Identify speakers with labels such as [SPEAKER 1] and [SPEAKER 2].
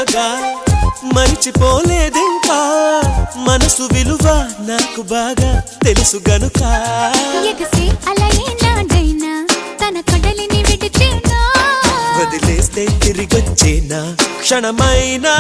[SPEAKER 1] ప్రేమగా మరిచిపోలేదింకా మనసు విలువ నాకు బాగా తెలుసు గనుక
[SPEAKER 2] ఎగసి అలా ఏనాడైనా తన కడలిని విడిచేనా
[SPEAKER 1] వదిలేస్తే తిరిగొచ్చేనా క్షణమైనా